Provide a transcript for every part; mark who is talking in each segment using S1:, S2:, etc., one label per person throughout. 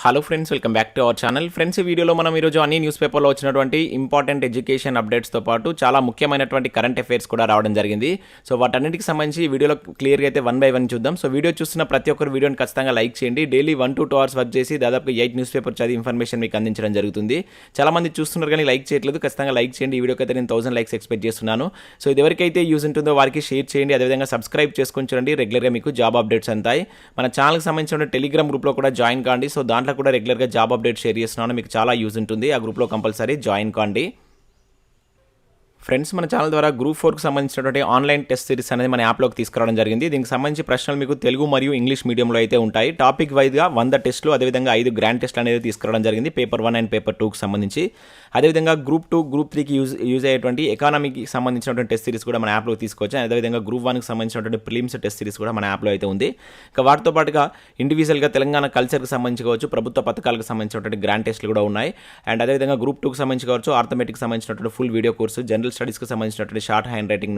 S1: Hello friends, welcome back to our channel. Friends, ఈ వీడియోలో మనం ఈరోజు అన్ని న్యూస్ పేపర్లో వచ్చినటువంటి ఇంపార్టెంట్ ఎడ్యుకేషన్ అప్డేట్స్తో పాటు చాలా ముఖ్యమైనటువంటి కరెంట్ అఫైర్స్ కూడా రావడం జరిగింది. సో వాటన్నిటికి సంబంధించి ఈ వీడియోలో క్లియర్గా అయితే వన్ బై వన్ చూద్దాం. సో వీడియో చూస్తున్న ప్రతి ఒక్కరు వీడియోని ఖచ్చితంగా లైక్ చేయండి. డైలీ 1 to 2 hours వర్క్ చేసి దాదాపు 8 న్యూస్ పేపర్ చదివి ఇన్ఫర్మేషన్ మీకు అందించడం జరుగుతుంది. చాలా మంది చూస్తున్నారు కానీ లైక్ చేయట్లేదు. ఖచ్చితంగా లైక్ చేయండి. ఈ వీడియోకి అయితే నేను 1000 లైక్స్ ఎక్స్పెక్ట్ చేస్తున్నాను. సో ఇది ఎవరికైతే యూజ్ ఉంటుందో వారికి షేర్ చేయండి. అదేవిధంగా సబ్స్క్రైబ్ చేసుకొని చూడండి. రెగ్యులర్గా మీకు జాబ్ అప్డేట్స్ అంతాయి. మన ఛానల్కి సంబంధించిన టెలిగ్రామ్ గ్రూప్లో కూడా జాయిన్ కాండి. సో దాంట్లో కూడా రెగ్యులర్గా జాబ్ అప్డేట్ షేర్ చేస్తున్నాను. మీకు చాలా యూజ్ ఉంటుంది. ఆ గ్రూప్లో కంపల్సరీ జాయిన్ కాండి. ఫ్రెండ్స్, మన ఛానల్ ద్వారా గ్రూప్ 4కి సంబంధించినటువంటి ఆన్లైన్ టెస్ట్ సిరీస్ అనేది మన యాప్లోకి తీసుకురావడం జరిగింది. దీనికి సంబంధించి ప్రశ్నలు మీకు తెలుగు మరియు ఇంగ్లీష్ మీడియంలో అయితే ఉంటాయి. టాపిక్ వైజ్గా 100 టెస్టులు, అదేవిధంగా 5 గ్రాండ్ టెస్టులు అనేది తీసుకురావడం జరిగింది. పేపర్ 1 అండ్ పేపర్ 2కి సంబంధించి. అదేవిధంగా గ్రూప్ 2, గ్రూప్ 3కి యూజ్ అయ్యేటువంటి ఎకానమీకి సంబంధించినటువంటి టెస్ట్ సిరీస్ కూడా మన యాప్లోకి తీసుకొచ్చాం. అదేవిధంగా గ్రూప్ 1కి సంబంధించినటువంటి ప్రిలిమ్స్ టెస్ట్ సిరీస్ కూడా మన యాప్లో అయితే ఉంది. ఇక వాటితో పాటుగా ఇండివిజువల్గా తెలంగాణ కల్చర్కి సంబంధించి కావచ్చు, ప్రభుత్వ పథకాలకు సంబంధించినటువంటి గ్రాండ్ టెస్టులు కూడా ఉన్నాయి. అండ్ అదేవిధంగా గ్రూప్ 2కి సంబంధించి కావచ్చు, ఆర్థమెటిక్కి సంబంధించినటువంటి ఫుల్ వీడియో కోర్సు, జనరల్ స్టడీస్కి సంబంధించినటువంటి షార్ట్ హ్యాండ్ రైటింగ్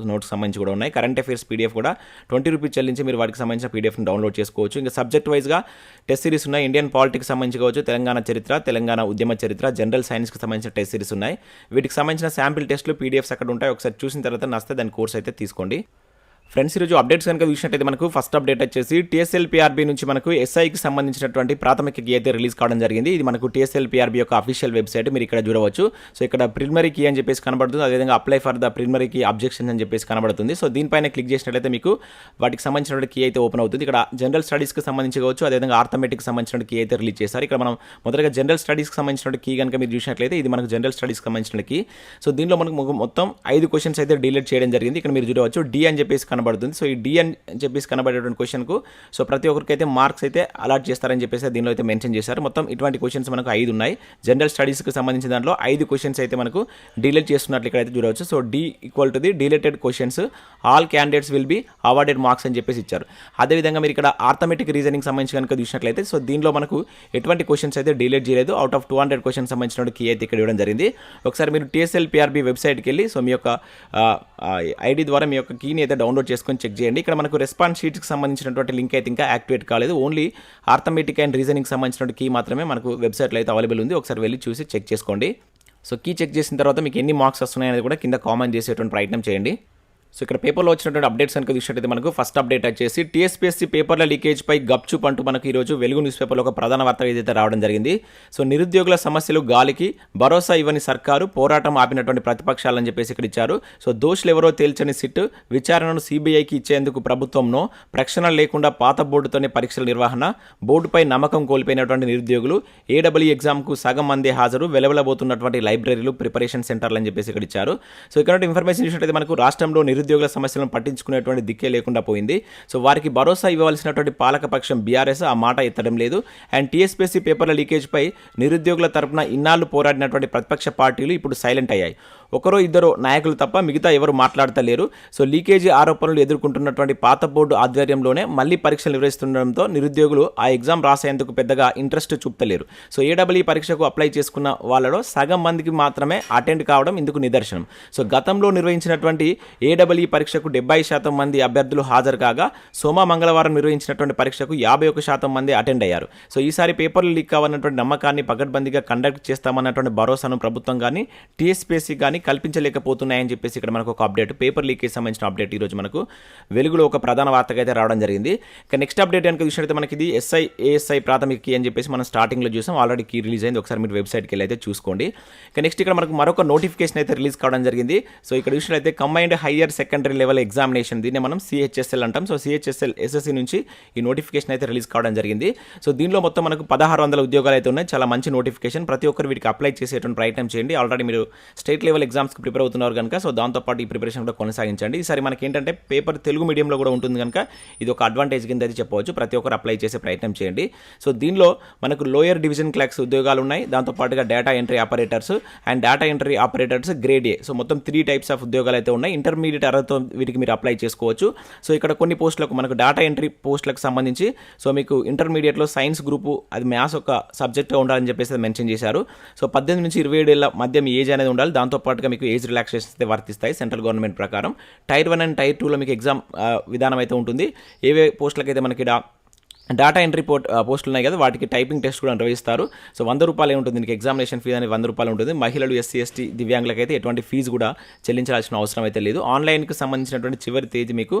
S1: నోట్స్ సంబంధించి కూడా ఉన్నాయి. కరెంట్ అఫైర్స్ పీడిఎఫ్ కూడా 20 రూపీస్ చెల్లించి మీరు వాటికి సంబంధించిన పీడిఎఫ్ని డౌన్లోడ్ చేసుకోవచ్చు. ఇంకా సబ్జెక్ట్ వైజ్గా టెస్ట్ సిరీస్ ఉన్నాయి. ఇండియన్ పాలిటిక్స్ సంబంధించి కావచ్చు, తెలంగాణ చరిత్ర, తెలంగాణ ఉద్యమ చరిత్ర, జనరల్ సైన్స్కి సంబంధించిన టెస్ట్ సిరీస్ ఉన్నాయి. వీటికి సంబంధించిన శాంపిల్ టెస్టులు పీడిఎఫ్స్ అక్కడ ఉంటాయి. ఒకసారి చూసిన తర్వాత నచ్చితే దాని కోర్స్ అయితే తీసుకోండి. ఫ్రెండ్స్, ఈరోజు అప్డేట్స్ కనుక చూసినట్టయితే మనకు ఫస్ట్ అప్డేట్ వచ్చేసి TSLPRB నుంచి మనకు SIకి సంబంధించినటువంటి ప్రాథమిక కీ అయితే రిలీజ్ కావడం జరిగింది. ఇది మనకు TSLPRB యొక్క అఫీషియల్ వెబ్సైట్. మీరు ఇక్కడ చూడవచ్చు. సో ఇక్కడ ప్రిలిమినరీ కీ అని చెప్పేసి కనబడుతుంది. అదేవిధంగా apply for the preliminary key objections అని చెప్పేసి కనబడుతుంది. సో దీనిపైన క్లిక్ చేసినట్లయితే మీకు వాటికి సంబంధించినటువంటి కీ అయితే ఓపెన్ అవుతుంది. ఇక్కడ జనరల్ స్టడీస్కి సంబంధించి కావచ్చు, అదేవిధంగా ఆర్థమెటిక్కి సంబంధించిన కీ అయితే రిలీజ్ చేశారు. ఇక్కడ మనం మొదటగా జనరల్ స్టడీస్కి సంబంధించిన కీ కనుక మీరు చూసినట్లయితే ఇది మనకు జనరల్ స్టడీస్కి సంబంధించిన కీ. సో దీనిలో మనకు మొత్తం 5 క్వశ్చన్స్ అయితే డిలీట్ చేయడం జరిగింది. ఇక్కడ మీరు చూడవచ్చు డి అని చెప్పేసి కనబడుతుంది. సో ఈ డి అని చెప్పేసి కనబడేటువంటి క్వశ్చన్కు సో ప్రతి ఒక్కరికి అయితే మార్క్స్ అయితే అలాట్ చేస్తారని చెప్పేసి దీనిలో అయితే మెన్షన్ చేశారు. మొత్తం ఇటువంటి క్వశ్చన్స్ మనకు 5 ఉన్నాయి. జనరల్ స్టడీస్కి సంబంధించిన దాంట్లో 5 క్వశ్చన్స్ అయితే మనకు డిలీట్ చేస్తున్నట్లు ఇక్కడైతే చూడవచ్చు. So D equal to the deleted questions, all candidates will be awarded marks అని చెప్పేసి ఇచ్చారు. అదేవిధంగా మీరు ఇక్కడ ఆర్థమెటిక్ రీజనింగ్ సంబంధించి కనుక చూసినట్లయితే సో దీనిలో మనకు ఎటువంటి క్వశ్చన్స్ అయితే డిలీట్ చేయలేదు. అవుట్ ఆఫ్ 200 క్వశ్చన్స్ సంబంధించిన కీ అయితే ఇక్కడ ఇవ్వడం జరిగింది. ఒకసారి మీరు TSLPRB వెబ్సైట్కి వెళ్ళి సో మీ యొక్క ఐడి ద్వారా మీ యొక్క కీని అయితే డౌన్లోడ్ చేసుకొని చెక్ చేయండి. ఇక్కడ మనకు రెస్పాన్స్ షీట్కి సంబంధించినటువంటి లింక్ అయితే ఇంకా యాక్టివేట్ కాలేదు. ఓన్లీ ఆర్థమెటిక్ అండ్ రీజనింగ్ సంబంధించిన కీ మాత్రమే మనకు వెబ్సైట్లో అయితే అవైలబుల్ ఉంది. ఒకసారి వెళ్ళి చూసి చెక్ చేసుకోండి. సో కీ చెక్ చేసిన తర్వాత మీకు ఎన్ని మార్క్స్ వస్తున్నాయి అనేది కూడా కింద కామెంట్ చేసేటువంటి ప్రయత్నం చేయండి. సో ఇక్కడ పేపర్లో వచ్చినటువంటి అప్డేట్స్ కనుక చూసినట్టయితే మనకు ఫస్ట్ అప్డేట్ వచ్చేసి TSPSC పేపర్ల లీకేజ్పై గప్చుప్ అంటూ మనకు ఈరోజు వెలుగు న్యూస్ పేపర్లో ఒక ప్రధాన వార్త ఏదైతే రావడం జరిగింది. సో నిరుద్యోగుల సమస్యలు గాలికి, భరోసా ఇవ్వని సర్కారు, పోరాటం ఆపినటువంటి ప్రతిపక్షాలని చెప్పేసి ఇక్కడ ఇచ్చారు. సో దోషులు ఎవరో తేల్చని సిట్, విచారణను CBIకి ఇచ్చేందుకు ప్రభుత్వంలో ప్రక్షణ లేకుండా పాత బోర్డుతోనే పరీక్షల నిర్వహణ, బోర్డుపై నమ్మకం కోల్పోయినటువంటి నిరుద్యోగులు, AEE ఎగ్జామ్కు సగం మందే హాజరు, వెలవెలబోతున్నటువంటి లైబ్రరీలు, ప్రిపరేషన్ సెంటర్లు అని చెప్పేసి ఇక్కడ ఇచ్చారు. సో ఇక్కడ ఇన్ఫర్మేషన్ చూసినట్టయితే మనకు రాష్ట్రంలో నిరుద్యోగుల సమస్యలను పట్టించుకునేటువంటి దిక్కే లేకుండా పోయింది. సో వారికి భరోసా ఇవ్వవలసినటువంటి పాలకపక్షం BRS ఆ మాట ఎత్తడం లేదు. అండ్ TSPSC పేపర్ల లీకేజ్పై నిరుద్యోగుల తరపున ఇన్నాళ్లు పోరాడినటువంటి ప్రతిపక్ష పార్టీలు ఇప్పుడు సైలెంట్ అయ్యాయి. ఒకరో ఇద్దరు నాయకులు తప్ప మిగతా ఎవరు మాట్లాడతలేరు. సో లీకేజీ ఆరోపణలు ఎదుర్కొంటున్నటువంటి పాత బోర్డు ఆధ్వర్యంలోనే మళ్ళీ పరీక్షలు నిర్వహిస్తుండడంతో నిరుద్యోగులు ఆ ఎగ్జామ్ రాసేందుకు పెద్దగా ఇంట్రెస్ట్ చూపలేరు. సో AEE పరీక్షకు అప్లై చేసుకున్న వాళ్ళలో సగం మందికి మాత్రమే అటెండ్ కావడం ఇందుకు నిదర్శనం. సో గతంలో నిర్వహించినటువంటి AEE పరీక్షకు 70% మంది అభ్యర్థులు హాజరు కాగా మంగళవారం నిర్వహించినటువంటి పరీక్షకు 51% మంది అటెండ్ అయ్యారు. సో ఈసారి పేపర్లు లీక్ కావన్నటువంటి నమ్మకాన్ని పకడ్బందీగా కండక్ట్ చేస్తామన్నటువంటి భరోసాను ప్రభుత్వం కానీ TSPSC కానీ కల్పించలేకపోతున్నాయని చెప్పేసి ఇక్కడ మనకు ఒక అప్డేట్, పేపర్ లీకేజ్ సంబంధించిన అప్డేట్ ఈరోజు మనకు వెలుగులో ఒక ప్రధాన వార్తగా అయితే రావడం జరిగింది. ఇక నెక్స్ట్ అప్డేట్ కనుక చూసినట్లయితే మనకి ఇది ASI ప్రాథమిక కీ అని చెప్పేసి మనం స్టార్టింగ్లో చూసాం. ఆల్రెడీ కీ రిలీజ్ అయింది. ఒకసారి మీరు వెబ్సైట్కి వెళ్ళి అయితే చూసుకోండి. ఇక నెక్స్ట్ ఇక్కడ మనకు మరొక నోటిఫికేషన్ అయితే రిలీజ్ కావడం జరిగింది. సో ఇక్కడ చూసినట్లయితే combined higher secondary level examination, దీన్ని మనం CHSL అంటాం. సో CHSL SSC నుంచి ఈ నోటిఫికేషన్ అయితే రిలీజ్ కావడం జరిగింది. సో దీనిలో మొత్తం మనకు 1600 ఉద్యోగాలు అయితే ఉన్నాయి. చాలా మంచి నోటిఫికేషన్. ప్రతి ఒక్కరు వీటికి అప్లై చేసేటువంటి ప్రయత్నం చేయండి. ఆల్రెడీ మీరు స్టేట్ లెవెల్ ఎగ్జామ్స్కి ప్రిపేర్ అవుతున్నారు కనుక సో దాంతోపాటు ఈ ప్రిపరేషన్ కూడా కొనసాగించండి. ఈసారి మనకి ఏంటంటే పేపర్ తెలుగు మీడియంలో కూడా ఉంటుంది కనుక ఇది ఒక అడ్వాంటేజ్ కింద అయితే చెప్పవచ్చు. ప్రతి ఒక్కరు అప్లై చేసే ప్రయత్నం చేయండి. సో దీనిలో మనకు లోయర్ డివిజన్ క్లాస్ ఉద్యోగాలు ఉన్నాయి. దాంతోపాటుగా data entry operators and data entry operators grade A. So మొత్తం 3 టైప్స్ ఆఫ్ ఉద్యోగాలు అయితే ఉన్నాయి. ఇంటర్మీడియట్ అర్హతతో వీటికి మీరు అప్లై చేసుకోవచ్చు. సో ఇక్కడ కొన్ని పోస్టులకు మనకు డేటా ఎంట్రీ పోస్టులకు సంబంధించి సో మీకు ఇంటర్మీడియట్లో సైన్స్ గ్రూపు అది మ్యాథ్స్ ఒక సబ్జెక్ట్గా ఉండాలని చెప్పేసి మెన్షన్ చేశారు. సో 18 నుంచి 27 ఏళ్ల మధ్య మీ ఏజ్ అనేది ఉండాలి. దాంతోపాటుగా మీకు ఏజ్ రిలాక్సేషన్స్ అయితే వర్తిస్తాయి సెంట్రల్ గవర్నమెంట్ ప్రకారం. టైర్ 1 అండ్ టైర్ 2లో మీకు ఎగ్జామ్ విధానం అయితే ఉంటుంది. ఏవే పోస్టులకైతే మనకి డేటా ఎంట్రీ పోస్టులు ఉన్నాయి కదా, వాటికి టైపింగ్ టెస్ట్ కూడా నిర్వహిస్తారు. సో 100 రూపాయలు ఉంటుంది దీనికి, ఎగ్జామినేషన్ ఫీజు అనేది 100 రూపాయలు ఉంటుంది. మహిళలు, ఎస్సీ, ఎస్టీ, దివ్యాంగులకైతే ఎటువంటి ఫీజు కూడా చెల్లించాల్సిన అవసరం అయితే లేదు. ఆన్లైన్కి సంబంధించినటువంటి చివరి తేదీ మీకు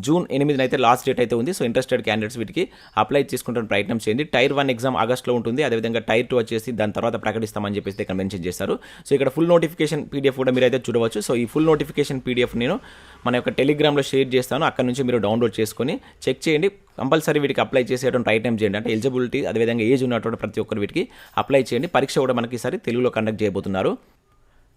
S1: జూన్ 8 అయితే లాస్ట్ డేట్ అయితే ఉంది. సో ఇంట్రెస్టెడ్ క్యాండిడేట్స్ వీటికి అప్లై చేసుకుంటున్న ప్రయత్నం చేయండి. టైర్ 1 ఎగ్జామ్ ఆగస్ట్లో ఉంటుంది, అదేవిధంగా టైర్ 2 వచ్చేసి దాని తర్వాత ప్రకటిస్తామని చెప్పేసి ఇక్కడ మెన్షన్ చేశారు. సో ఇక్కడ ఫుల్ నోటిఫికేషన్ పీడిఎఫ్ కూడా మీరు అయితే చూడవచ్చు. సో ఈ ఫుల్ నోటిఫికేషన్ పీడిఎఫ్ నేను మన యొక్క టెలిగ్రామ్లో షేర్ చేస్తాను, అక్కడ నుంచి మీరు డౌన్లోడ్ చేసుకొని చెక్ చేయండి. కంపల్సరీ వీటికి అప్లై చేసేటువంటి ప్రయత్నం చేయండి. అంటే ఎలిజిబిలిటీ అదేవిధంగా ఏజ్ ఉన్నటువంటి ప్రతి ఒక్కరు వీటికి అప్లై చేయండి. పరీక్ష కూడా మనకి ఈసారి తెలుగులో కండక్ట్ చేయబోతున్నారు.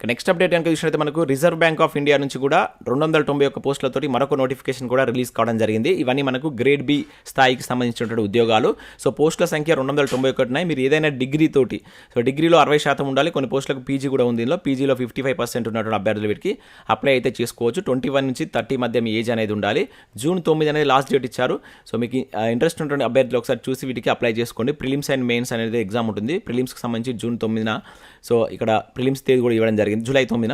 S1: నెక్స్ట్ అప్డేట్ కనుక చూసినట్లయితే మనకు రిజర్వ్ బ్యాంక్ ఆఫ్ ఇండియా నుంచి కూడా 291 పోస్టులతోటి మరొక నోటిఫికేషన్ కూడా రిలీజ్ కావడం జరిగింది. ఇవన్నీ మనకు గ్రేడ్ బి స్థాయికి సంబంధించినటువంటి ఉద్యోగాలు. సో పోస్టుల సంఖ్య 291 ఉన్నాయి. మీరు ఏదైనా డిగ్రీ తోటి, సో డిగ్రీలో 60% ఉండాలి. కొన్ని పోస్టులకు పీజీ కూడా ఉంది. దీనిలో పీజీలో 55% ఉన్నటువంటి అభ్యర్థులు వీటికి అప్లై అయితే చేసుకోవచ్చు. 21 నుంచి 30 మధ్య మీ ఏజ్ అనేది ఉండాలి. జూన్ 9 అనేది లాస్ట్ డేట్ ఇచ్చారు. సో మీకు ఇంట్రెస్ట్ ఉన్నటువంటి అభ్యర్థులు ఒకసారి చూసి వీటికి అప్లై చేసుకోండి. ప్రిలిమ్స్ అండ్ మెయిన్స్ అనేది ఎగ్జామ్ ఉంటుంది. ప్రిలిమ్స్కి సంబంధించి జూన్ 9న, సో ఇక్కడ ప్రిలిమ్స్ తేదీ కూడా ఇవ్వడం జరిగింది, జూలై 9న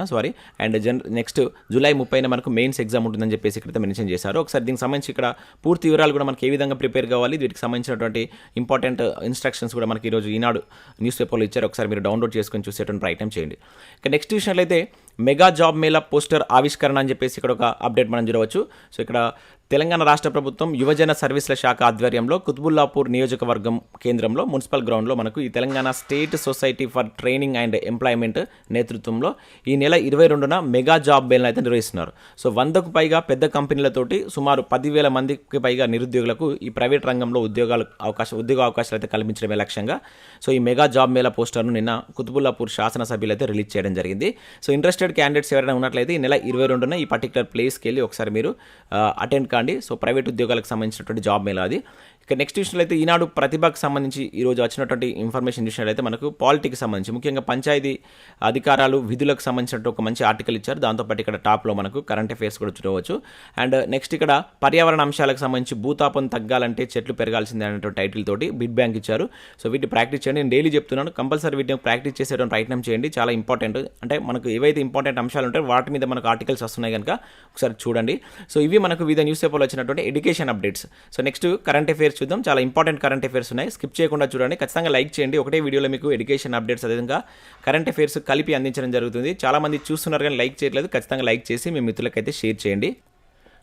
S1: అండ్ నెక్స్ట్ జూలై 30న మనకు మెయిన్స్ ఎగ్జామ్ ఉంటుందని చెప్పేసి ఇక్కడ మెన్షన్ చేశారు. ఒకసారి దీనికి సంబంధించి ఇక్కడ పూర్తి వివరాలు కూడా మనకి ఏ విధంగా ప్రిపేర్ కావాలి, వీటికి సంబంధించినటువంటి ఇంపార్టెంట్ ఇన్స్ట్రక్షన్స్ కూడా మనకి ఈరోజు ఈనాడు న్యూస్ పేపర్లో ఇచ్చారు. ఒకసారి మీరు డౌన్లోడ్ చేసుకొని చూసేటువంటి ప్రయత్నం చేయండి. ఇక నెక్స్ట్ విషయంలో అయితే మెగా జాబ్ మేళా పోస్టర్ ఆవిష్కరణ అని చెప్పేసి ఇక్కడ ఒక అప్డేట్ మనం చూడవచ్చు. సో ఇక్కడ తెలంగాణ రాష్ట్ర ప్రభుత్వం యువజన సర్వీసుల శాఖ ఆధ్వర్యంలో కుత్బుల్లాపూర్ నియోజకవర్గం కేంద్రంలో మున్సిపల్ గ్రౌండ్లో మనకు ఈ Telangana state society for training and employment నేతృత్వంలో ఈ నెల 22న మెగా జాబ్ మేళా అయితే నిర్వహిస్తున్నారు. సో 100కు పైగా పెద్ద కంపెనీలతోటి సుమారు 10,000 మందికి పైగా నిరుద్యోగులకు ఈ ప్రైవేట్ రంగంలో ఉద్యోగ అవకాశాలు అయితే కల్పించడమే లక్ష్యంగా సో ఈ మెగా జాబ్ మేళా పోస్టర్ను నిన్న కుత్బుల్లాపూర్ శాసనసభ్యులు అయితే రిలీజ్ చేయడం జరిగింది. సో ఇంట్రెస్టెడ్ క్యాండిడేట్స్ ఎవరైనా ఉన్నట్లయితే ఈ నెల 22న ఈ పర్టికులర్ ప్లేస్కి వెళ్ళి ఒకసారి మీరు అటెండ్ కాండి. సో ప్రైవేట్ ఉద్యోగాలకు సంబంధించినటువంటి జాబ్ మేళా అది. ఇక నెక్స్ట్ విషయంలో అయితే ఈనాడు ప్రతిభకు సంబంధించి ఈరోజు వచ్చినటువంటి ఇన్ఫర్మేషన్ చూసినట్లయితే మనకు పాలిటిక్స్ సంబంధించి ముఖ్యంగా పంచాయతీ అధికారాలు విధులకు సంబంధించినట్టు ఒక మంచి ఆర్టికల్ ఇచ్చారు. దాంతోపాటు ఇక్కడ టాప్లో మనకు కరెంట్ అఫైర్స్ కూడా చూడవచ్చు. అండ్ నెక్స్ట్ ఇక్కడ పర్యావరణ అంశాలకు సంబంధించి భూతాపం తగ్గాలంటే చెట్లు పెరగాల్సిందే అనేటువంటి టైటిల్ తోటి బిడ్ బ్యాంక్ ఇచ్చారు. సో వీటిని ప్రాక్టీస్ చేయండి. నేను డైలీ చెప్తున్నాను, కంపల్సరీ వీటిని ప్రాక్టీస్ చేసేటువంటి ప్రయత్నం చేయండి. చాలా ఇంపార్టెంట్. అంటే మనకు ఏవైతే ఇంపార్టెంట్ అంశాలు ఉంటాయో వాటి మీద మనకు ఆర్టికల్స్ వస్తున్నాయి కనుక ఒకసారి చూడండి. సో ఇవి మనకు వివిధ న్యూస్ పేపర్లో వచ్చినటువంటి education updates. So next current affairs చూద్దాం. చాలా ఇంపార్టెంట్ కరెంట్ అఫైర్స్ ఉన్నాయి, స్కిప్ చేయకుండా చూడండి. ఖచ్చితంగా లైక్ చేయండి. ఒకటే వీడియోలో మీకు ఎడ్యుకేషన్ అప్డేట్స్ అదేవిధంగా కరెంట్ అఫైర్స్ కలిపి అందించడం జరుగుతుంది. చాలా మంది చూస్తున్నారు కానీ లైక్ చేయట్లేదు. ఖచ్చితంగా లైక్ చేసి మీ మిత్రులకైతే షేర్ చేయండి.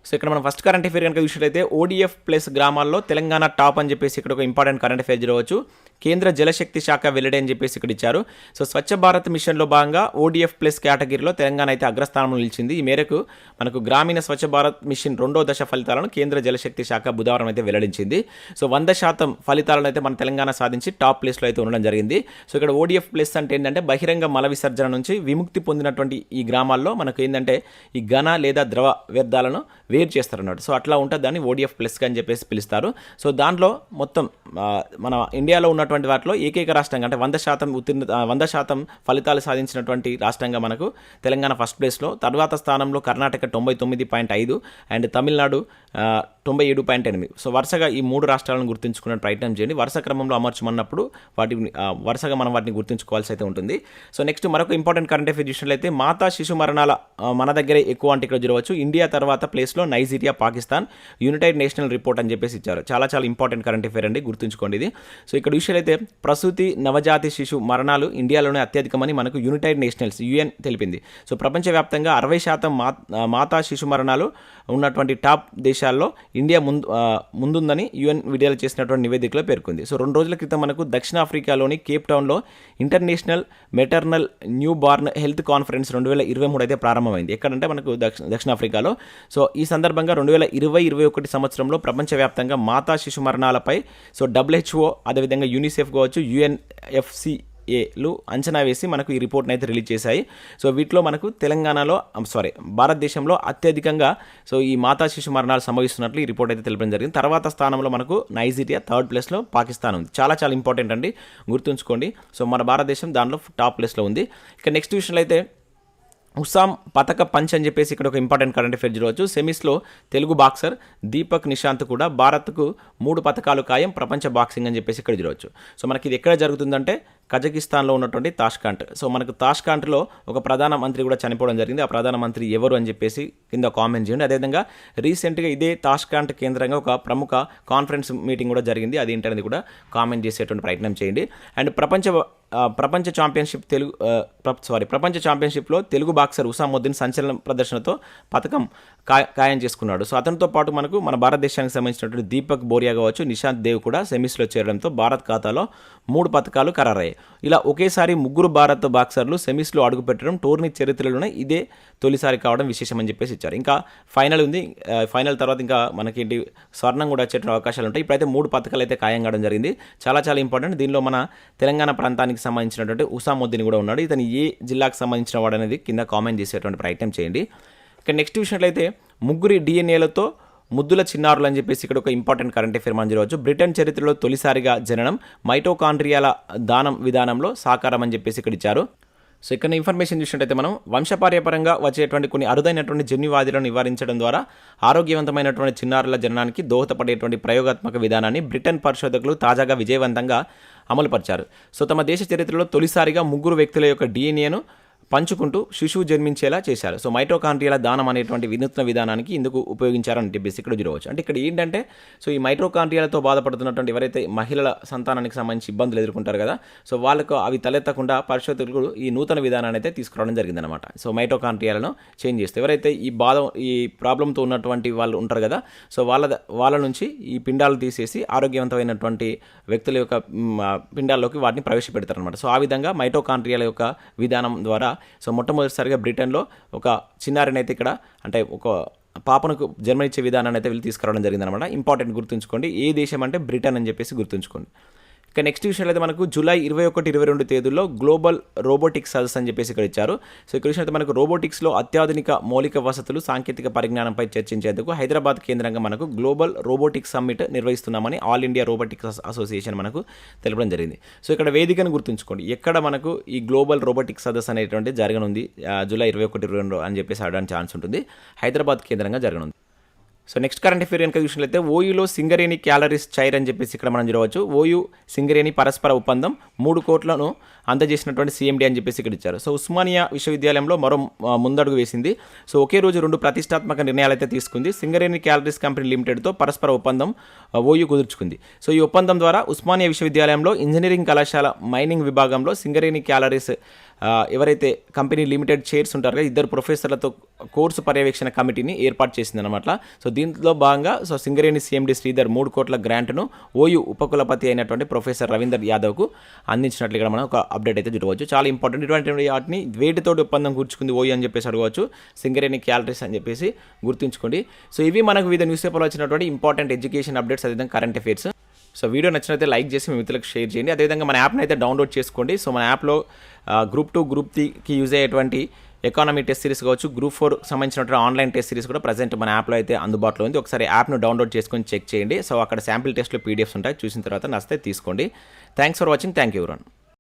S1: సో ఇక్కడ మనం ఫస్ట్ కరెంట్ అఫైర్ కనుక చూసినట్లయితే ODF ప్లస్ గ్రామాల్లో తెలంగాణ టాప్ అని చెప్పేసి ఇక్కడ ఒక ఇంపార్టెంట్ కరెంట్ అఫైర్ చూడవచ్చు. కేంద్ర జలశక్తి శాఖ వెల్లడి అని చెప్పేసి ఇక్కడ ఇచ్చారు. సో స్వచ్ఛ భారత్ మిషన్లో భాగంగా ODF ప్లస్ కేటగిరీలో తెలంగాణ అయితే అగ్రస్థానంలో నిలిచింది. ఈ మేరకు మనకు గ్రామీణ స్వచ్ఛ భారత్ మిషన్ 2వ దశ ఫలితాలను కేంద్ర జలశక్తి శాఖ బుధవారం అయితే వెల్లడించింది. సో 100% ఫలితాలను అయితే మన తెలంగాణ సాధించి టాప్ ప్లేస్లో అయితే ఉండడం జరిగింది. సో ఇక్కడ ODF ప్లస్ అంటే ఏంటంటే బహిరంగ మల విసర్జన నుంచి విముక్తి పొందినటువంటి ఈ గ్రామాల్లో మనకు ఏంటంటే ఈ ఘన లేదా ద్రవ వ్యర్థాలను వేరు చేస్తారన్నమాట. సో అట్లా ఉంటుంది, దాన్ని ODF ప్లస్గా అని చెప్పేసి పిలుస్తారు. సో దాంట్లో మొత్తం మన ఇండియాలో ఉన్నటువంటి వాటిలో ఏకైక రాష్ట్రంగా అంటే 100% ఫలితాలు సాధించినటువంటి రాష్ట్రంగా మనకు తెలంగాణ ఫస్ట్ ప్లేస్లో. తర్వాత స్థానంలో కర్ణాటక 99.5 అండ్ తమిళనాడు 97.8. సో వరుసగా ఈ 3 రాష్ట్రాలను గుర్తుంచుకునే ప్రయత్నం చేయండి. వరుస క్రమంలో అమర్చమన్నప్పుడు వరుసగా మనం వాటిని గుర్తుంచుకోవాల్సి అయితే ఉంటుంది. సో నెక్స్ట్ మరొక ఇంపార్టెంట్ కరెంట్ అఫైర్ చూసినట్లయితే మాతా శిశు మరణాల మన దగ్గరే ఎక్కువ అంటే ఇక్కడ చూడవచ్చు. ఇండియా తర్వాత ప్లేస్లో Nigeria, Pakistan. United national report అని చెప్పేసి ఇచ్చారు. చాలా ఇంపార్టెంట్ కరెంట్ అఫైర్ అండి, గుర్తుంచుకోండి ఇది. సో ఇక్కడ విషయాలైతే ప్రసూతి నవజాతి శిశు మరణాలు ఇండియాలోనే అత్యధికమని మనకు యునైటెడ్ నేషనల్స్ UN తెలిపింది. సో ప్రపంచవ్యాప్తంగా 60% మాతా శిశు మరణాలు ఉన్నటువంటి టాప్ దేశాల్లో ఇండియా ముందుందని UN విడుదల చేసినటువంటి నివేదికలో పేర్కొంది. సో 2 రోజుల క్రితం మనకు దక్షిణాఫ్రికాలోని కేప్ టౌన్లో international maternal new born health conference 2023 అయితే ప్రారంభమైంది. ఎక్కడంటే మనకు దక్షిణాఫ్రికాలో. సో ఈ సందర్భంగా 2020-21 సంవత్సరంలో ప్రపంచవ్యాప్తంగా మాతా శిశు మరణాలపై సో WHO అదేవిధంగా యూనిసెఫ్ కావచ్చు, UNFCAలు అంచనా వేసి మనకు ఈ రిపోర్ట్ని అయితే రిలీజ్ చేశాయి. సో వీటిలో మనకు భారతదేశంలో అత్యధికంగా సో ఈ మాతా శిశు మరణాలు సంభవిస్తున్నట్లు ఈ రిపోర్ట్ అయితే తెలపడం జరిగింది. తర్వాత స్థానంలో మనకు నైజీరియా, 3rd ప్లేస్లో పాకిస్తాన్ ఉంది. చాలా ఇంపార్టెంట్ అండి, గుర్తుంచుకోండి. సో మన భారతదేశం దాంట్లో టాప్ ప్లేస్లో ఉంది. ఇక నెక్స్ట్ విషయంలో అయితే ఉసామ్ పతక పంచ్ అని చెప్పేసి ఇక్కడ ఒక ఇంపార్టెంట్ కరెంట్ అఫేర్ చూడవచ్చు. సెమీస్లో తెలుగు బాక్సర్ దీపక్ నిశాంత్ కూడా భారత్కు 3 పతకాలు ఖాయం ప్రపంచ బాక్సింగ్ అని చెప్పేసి ఇక్కడ చూడవచ్చు. సో మనకి ఇది ఎక్కడ జరుగుతుందంటే కజకిస్తాన్లో ఉన్నటువంటి తాష్కాంట్. సో మనకు తాష్కాంట్లో ఒక ప్రధానమంత్రి కూడా చనిపోవడం జరిగింది. ఆ ప్రధానమంత్రి ఎవరు అని చెప్పేసి కింద కామెంట్ చేయండి. అదేవిధంగా రీసెంట్గా ఇదే తాష్కాంట్ కేంద్రంగా ఒక ప్రముఖ కాన్ఫరెన్స్ మీటింగ్ కూడా జరిగింది. అది ఏంటనేది కూడా కామెంట్ చేసేటువంటి ప్రయత్నం చేయండి. అండ్ ప్రపంచ ఛాంపియన్షిప్లో తెలుగు బాక్సర్ ఉసాముద్దీన్ సంచలన ప్రదర్శనతో పథకం ఖాయం చేసుకున్నాడు. సో అతనితో పాటు మనకు మన భారతదేశానికి సంబంధించినటువంటి దీపక్ బోరియా కావచ్చు, నిశాంత్ దేవ్ కూడా సెమీస్లో చేరడంతో భారత్ ఖాతాలో 3 పథకాలు ఖరారయ్యాయి. ఇలా ఒకేసారి 3 భారత బాక్సర్లు సెమీస్లో అడుగుపెట్టడం టోర్నీ చరిత్రలోనే ఇదే తొలిసారి కావడం విశేషమని చెప్పేసి ఇచ్చారు. ఇంకా ఫైనల్ ఉంది. ఫైనల్ తర్వాత ఇంకా మనకి స్వర్ణం కూడా వచ్చే అవకాశాలు ఉంటాయి. ఇప్పుడైతే 3 పథకాలు అయితే ఖాయం కావడం జరిగింది. చాలా చాలా ఇంపార్టెంట్. దీనిలో మన తెలంగాణ ప్రాంతానికి సంబంధించినటువంటి ఉసాముద్దీన్ కూడా ఉన్నాడు. ఇతను ఏ జిల్లాకు సంబంధించిన వాడు అనేది కింద కామెంట్ చేసేటువంటి ప్రయత్నం చేయండి. ఇక నెక్స్ట్ విషయంలో ముగ్గురి డిఎన్ఏలతో ముద్దుల చిన్నారులు అని చెప్పేసి ఇక్కడ ఒక ఇంపార్టెంట్ కరెంట్ అఫేర్ మనం చూడవచ్చు. బ్రిటన్ చరిత్రలో తొలిసారిగా జననం మైటోకాండ్రియాల దానం విధానంలో సాకారం అని చెప్పేసి ఇక్కడ ఇచ్చారు. సో ఇక్కడ ఇన్ఫర్మేషన్ చూసినట్టయితే మనం వంశపార్యపరంగా వచ్చేటువంటి కొన్ని అరుదైనటువంటి జన్యువ్యాధులను నివారించడం ద్వారా ఆరోగ్యవంతమైనటువంటి చిన్నారుల జననానికి దోహదపడేటువంటి ప్రయోగాత్మక విధానాన్ని బ్రిటన్ పరిశోధకులు తాజాగా విజయవంతంగా అమలుపరిచారు. సో తమ దేశ చరిత్రలో తొలిసారిగా 3 వ్యక్తుల యొక్క డిఎన్ఏను పంచుకుంటూ శిశువు జన్మించేలా చేశారు. సో మైటోకాండ్రియాల దానం అనేటువంటి వినూత్న విధానానికి ఇందుకు ఉపయోగించారని చెప్పేసి ఇక్కడ చూడవచ్చు. అంటే ఇక్కడ ఏంటంటే సో ఈ మైటోకాండ్రియాలతో బాధపడుతున్నటువంటి ఎవరైతే మహిళల సంతానానికి సంబంధించి ఇబ్బందులు ఎదుర్కొంటారు కదా, సో వాళ్ళకు అవి తలెత్తకుండా పరిశోధకులు ఈ నూతన విధానాన్ని అయితే తీసుకురావడం జరిగిందనమాట. సో మైటోకాండ్రియాలను చేంజ్ చేస్తే ఎవరైతే ఈ ప్రాబ్లంతో ఉన్నటువంటి వాళ్ళు ఉంటారు కదా, సో వాళ్ళ నుంచి ఈ పిండాలు తీసేసి ఆరోగ్యవంతమైనటువంటి వ్యక్తుల యొక్క పిండాల్లోకి వాటిని ప్రవేశపెడతారనమాట. సో ఆ విధంగా మైటోకాండ్రియాల యొక్క విధానం ద్వారా సో మొట్టమొదటిసారిగా బ్రిటన్లో ఒక చిన్నారిని అయితే ఇక్కడ అంటే ఒక పాపనకు జన్మనిచ్చే విధానాన్ని అయితే వీళ్ళు తీసుకురావడం జరిగిందనమాట. ఇంపార్టెంట్ గుర్తుంచుకోండి. ఏ దేశం అంటే బ్రిటన్ అని చెప్పేసి గుర్తుంచుకోండి. ఇక నెక్స్ట్ విషయంలో అయితే మనకు జూలై 21-22 తేదీల్లో గ్లోబల్ రోబోటిక్స్ సదస్సు అని చెప్పేసి ఇక్కడ ఇచ్చారు. సో ఇక్కడ విషయంలో మనకు రోబోటిక్స్లో అత్యాధునిక మౌలిక వసతులు సాంకేతిక పరిజ్ఞానంపై చర్చించేందుకు హైదరాబాద్ కేంద్రంగా మనకు గ్లోబల్ రోబోటిక్స్ సమ్మిట్ నిర్వహిస్తున్నామని ఆల్ ఇండియా రోబోటిక్స్ అసోసియేషన్ మనకు తెలపడం జరిగింది. సో ఇక్కడ వేదికను గుర్తుంచుకోండి. ఎక్కడ మనకు ఈ గ్లోబల్ రోబోటిక్స్ సదస్సు అనేటువంటి జరగనుంది జూలై 21-22 అని చెప్పేసి అడడానికి ఛాన్స్ ఉంటుంది. హైదరాబాద్ కేంద్రంగా జరగనుంది. సో నెక్స్ట్ కరెంట్ అఫేర్ కనుక చూసినట్లయితే ఓయూలో సింగరేణి క్యాలరీస్ చైర్ అని చెప్పేసి ఇక్కడ మనం చూడవచ్చు. ఓయూ సింగరేణి పరస్పర ఒప్పందం 3 కోట్లను అందజేసినటువంటి సీఎండీ అని చెప్పేసి ఇక్కడ ఇచ్చారు. సో ఉస్మానియా విశ్వవిద్యాలయంలో మరో ముందడుగు వేసింది. సో ఒకే రోజు 2 ప్రతిష్టాత్మక నిర్ణయాలు అయితే తీసుకుంది. సింగరేణి క్యాలరీస్ కంపెనీ లిమిటెడ్తో పరస్పర ఒప్పందం ఓయూ కుదుర్చుకుంది. సో ఈ ఒప్పందం ద్వారా ఉస్మానియా విశ్వవిద్యాలయంలో ఇంజనీరింగ్ కళాశాల మైనింగ్ విభాగంలో సింగరేణి క్యాలరీస్ ఎవరైతే కంపెనీ లిమిటెడ్ చైర్స్ ఉంటారో 2 ప్రొఫెసర్లతో కోర్సు పర్యవేక్షణ కమిటీని ఏర్పాటు చేసిందనమాట. సో దీంట్లో భాగంగా సో సింగరేణి సీఎండీ శ్రీధర్ 3 కోట్ల గ్రాంట్ను ఓయూ ఉపకులపతి అయినటువంటి ప్రొఫెసర్ రవీందర్ యాదవ్కు అందించినట్లు ఇక్కడ మనం ఒక అప్డేట్ అయితే చూడవచ్చు. చాలా ఇంపార్టెంట్. ఇటువంటి వాటిని వేటితోటి ఒప్పందం కూర్చుకుంది ఓయూ అని చెప్పేసి అడగవచ్చు. సింగరేణి క్యాలరీస్ అని చెప్పేసి గుర్తుంచుకోండి. సో ఇవి మనకు వివిధ న్యూస్ పేపర్లో వచ్చినటువంటి ఇంపార్టెంట్ ఎడ్యుకేషన్ అప్డేట్స్, అదేవిధంగా కరెంట్ అఫేర్స్. సో వీడియో నచ్చినైతే లైక్ చేసి మీ మిత్రులకు షేర్ చేయండి. అదేవిధంగా మన యాప్ని అయితే డౌన్లోడ్ చేసుకోండి. సో మన యాప్లో గ్రూప్ 2, గ్రూప్ 3కి యూజ్ అయ్యేటువంటి ఎకానమీ టెస్ట్ సిరీస్ కావచ్చు, గ్రూప్ 4 సంబంధించినటువంటి ఆన్లైన్ టెస్ట్ సిరీస్ కూడా ప్రజెంట్ మన యాప్లో అయితే అందుబాటులో ఉంది. ఒకసారి యాప్ను డౌన్లోడ్ చేసుకొని చెక్ చేయండి. సో అక్కడ శాంపిల్ టెస్ట్లో పీడిఎఫ్స్ ఉంటాయి. చూసిన తర్వాత నచ్చితే తీసుకోండి. Thanks for watching. Thank you everyone.